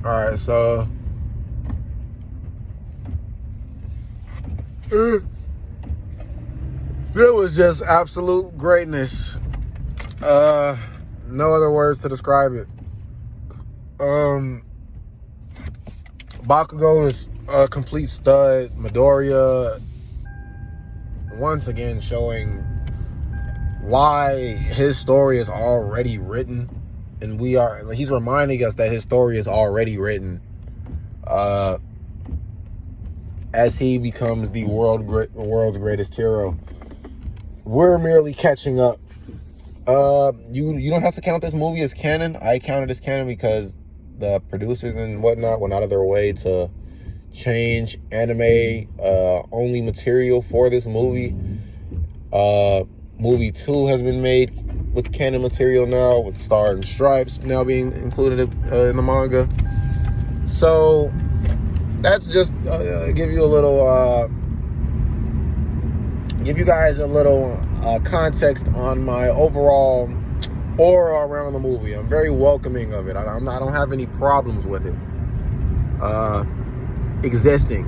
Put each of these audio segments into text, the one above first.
Alright, so it was just absolute greatness. No other words to describe it. Bakugo is a complete stud. Midoriya once again showing why his story is already written, and he's reminding us that his story is already written as he becomes the world's greatest hero. We're merely catching up. You don't have to count this movie as canon. I count it as canon because the producers and whatnot went out of their way to change anime only material for this movie. Movie 2 has been made with canon material now, with Star and Stripes now being included in the manga. So that's just give you guys a little context on my overall aura around the movie. I'm very welcoming of it. I don't have any problems with it existing.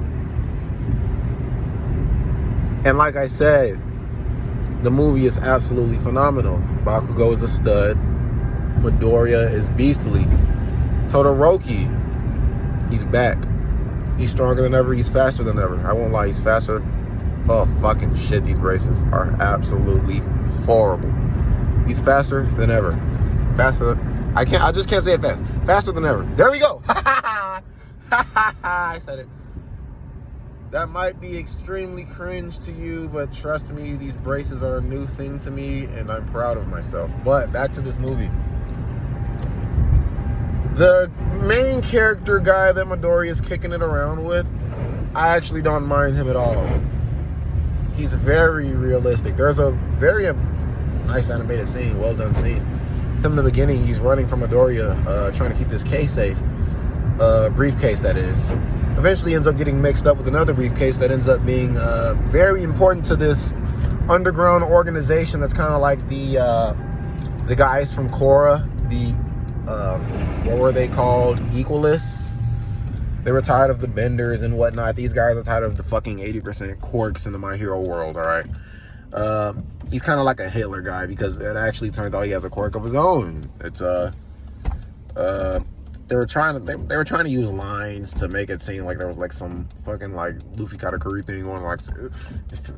And like I said, the movie is absolutely phenomenal. Bakugo is a stud. Midoriya is beastly. Todoroki, he's back. He's stronger than ever. He's faster than ever. I won't lie, he's faster. Oh, fucking shit, these braces are absolutely horrible. He's faster than ever. I just can't say it fast. Faster than ever. There we go. I said it. That might be extremely cringe to you, but trust me, these braces are a new thing to me, and I'm proud of myself. But back to this movie. The main character guy that Midoriya is kicking it around with, I actually don't mind him at all. He's very realistic. There's a very nice animated scene, well done scene. From the beginning, he's running from Midoriya, trying to keep this case safe. Briefcase, that is. Eventually ends up getting mixed up with another briefcase that ends up being very important to this underground organization that's kind of like the guys from Korra, what were they called? Equalists. They were tired of the benders and whatnot. These guys are tired of the fucking 80% quirks in the My Hero world, alright? He's kind of like a Hitler guy because it actually turns out he has a quirk of his own. It's they were trying to use lines to make it seem like there was like some fucking like Luffy Katakuri thing on, like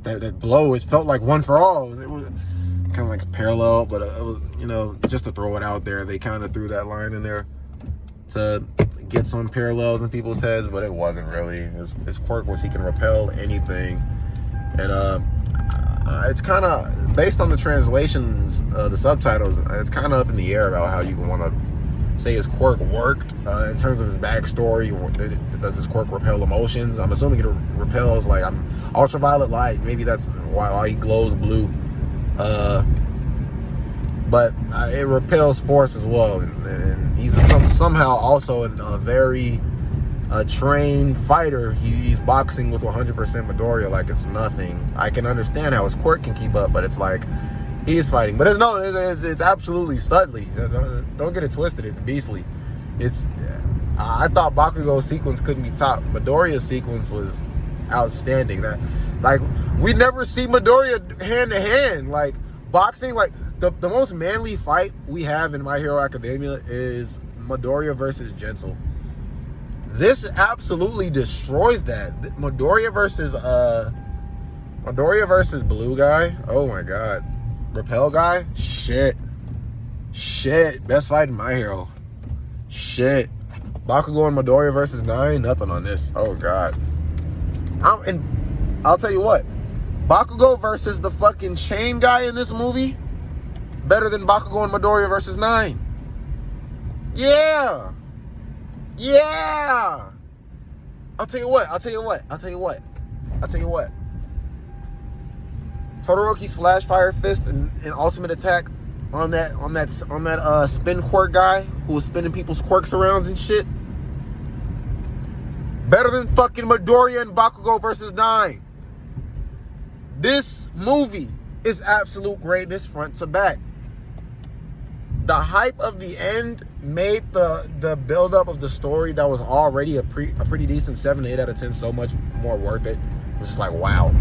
that blow. It felt like one for all. It was kind of like parallel, but it was, just to throw it out there, they kind of threw that line in there to get some parallels in people's heads, but it wasn't really. His quirk was he can repel anything, and it's kind of based on the translations, the subtitles. It's kind of up in the air about how you want to say his quirk worked in terms of his backstory. Does his quirk repel emotions? I'm assuming it repels like ultraviolet light. Maybe that's why he glows blue. But it repels force as well, and he's somehow also a very trained fighter. He's boxing with 100% Midoriya like it's nothing. I can understand how his quirk can keep up, but it's like he is fighting. But it's absolutely studly. Don't get it twisted. It's beastly. I thought Bakugo's sequence couldn't be topped. Midoriya's sequence was outstanding. We never see Midoriya hand to hand. Like boxing, like the most manly fight we have in My Hero Academia is Midoriya versus Gentle. This absolutely destroys that. Midoriya versus Blue guy. Oh my god. Repel guy? Shit. Best fight in My Hero. Shit. Bakugo and Midoriya versus 9? Nothing on this. Oh god. I'll tell you what. Bakugo versus the fucking chain guy in this movie, better than Bakugo and Midoriya versus 9. Yeah. I'll tell you what. Todoroki's Flash Fire Fist and Ultimate Attack on that spin quirk guy who was spinning people's quirks around and shit. Better than fucking Midoriya and Bakugo versus 9. This movie is absolute greatness front to back. the hype of the end made the build up of the story that was already a pretty decent 7 to 8 out of 10 so much more worth it. It was just like, wow.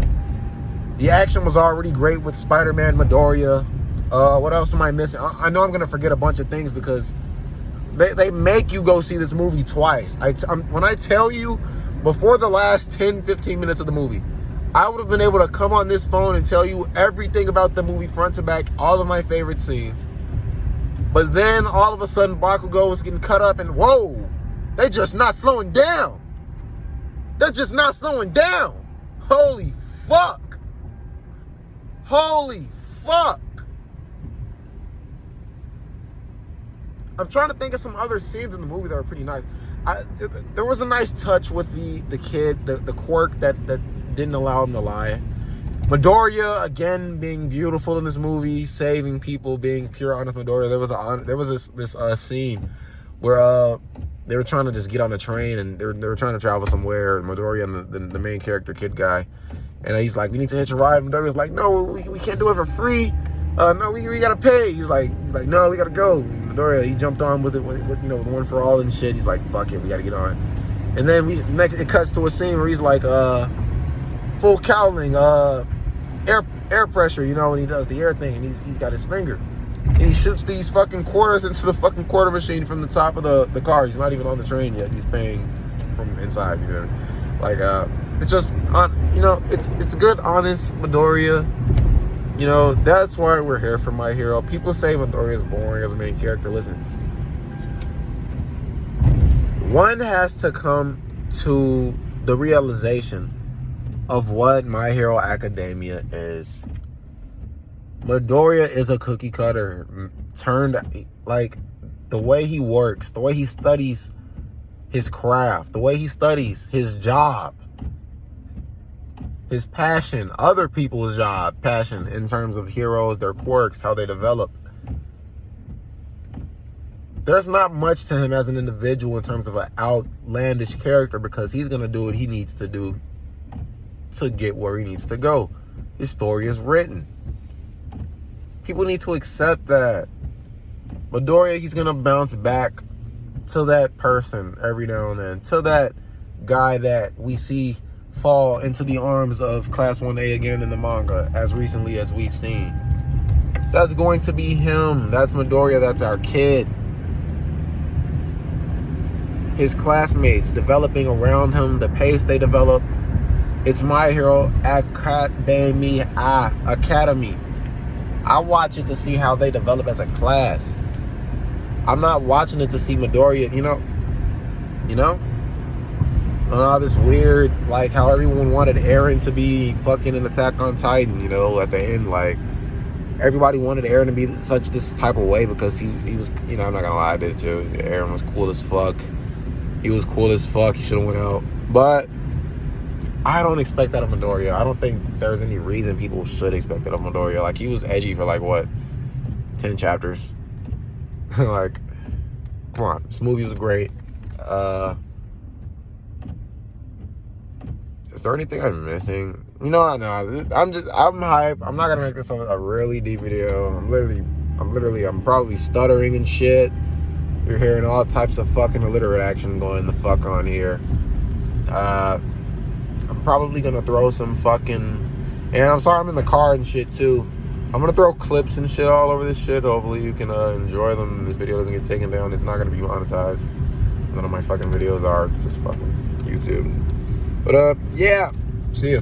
The action was already great with Spider-Man, Midoriya. What else am I missing? I know I'm gonna forget a bunch of things because they make you go see this movie twice. When I tell you, before the last 10-15 minutes of the movie, I would have been able to come on this phone and tell you everything about the movie front to back, all of my favorite scenes. But then all of a sudden Bakugo was getting cut up and whoa, they just not slowing down. They're just not slowing down. Holy fuck. Holy fuck. I'm trying to think of some other scenes in the movie that were pretty nice. There was a nice touch with the kid, the quirk that didn't allow him to lie. Midoriya, again, being beautiful in this movie, saving people, being pure honest Midoriya. There was this scene where they were trying to just get on a train and they were trying to travel somewhere. Midoriya and the main character, kid guy, and he's like, "We need to hitch a ride." And Midoriya's like, "No, we can't do it for free. No, we gotta pay." He's like, "No, we gotta go." And Midoriya, he jumped on with it with the one for all and shit. He's like, "Fuck it, we gotta get on." And then it cuts to a scene where he's like, full cowling, air pressure, and he does the air thing, and he's got his finger, and he shoots these fucking quarters into the fucking quarter machine from the top of the car. He's not even on the train yet. He's paying from inside. Like it's just it's good, honest Midoriya. That's why we're here for My Hero. People say Midoriya is boring as a main character. Listen, one has to come to the realization of what My Hero Academia is. Midoriya is a cookie cutter turned, like, the way he works, the way he studies his craft, the way he studies his job, his passion, other people's passion in terms of heroes, their quirks, how they develop. There's not much to him as an individual in terms of an outlandish character because he's going to do what he needs to do to get where he needs to go. His story is written. People need to accept that. Midoriya, he's going to bounce back to that person every now and then, to that guy that we see fall into the arms of Class 1A again in the manga as recently as we've seen. That's going to be him. That's Midoriya. That's our kid. His classmates developing around him, the pace they develop. It's My Hero Academia. I watch it to see how they develop as a class. I'm not watching it to see Midoriya, and all this weird, like how everyone wanted Eren to be fucking an Attack on Titan, at the end, like everybody wanted Eren to be this type of way because he was, I'm not gonna lie, I did it too. Eren was cool as fuck. He was cool as fuck. He should have went out. But I don't expect that of Midoriya. I don't think there's any reason people should expect that of Midoriya. Like, he was edgy for 10 chapters. Like, come on. This movie was great. Is there anything I'm missing? No. I'm hyped. I'm not gonna make this a really deep video. I'm probably stuttering and shit. You're hearing all types of fucking illiterate action going the fuck on here. I'm probably gonna throw some fucking, and I'm sorry I'm in the car and shit too. I'm gonna throw clips and shit all over this shit. Hopefully you can enjoy them. This video doesn't get taken down. It's not gonna be monetized. None of my fucking videos are. It's just fucking YouTube. But yeah, see ya.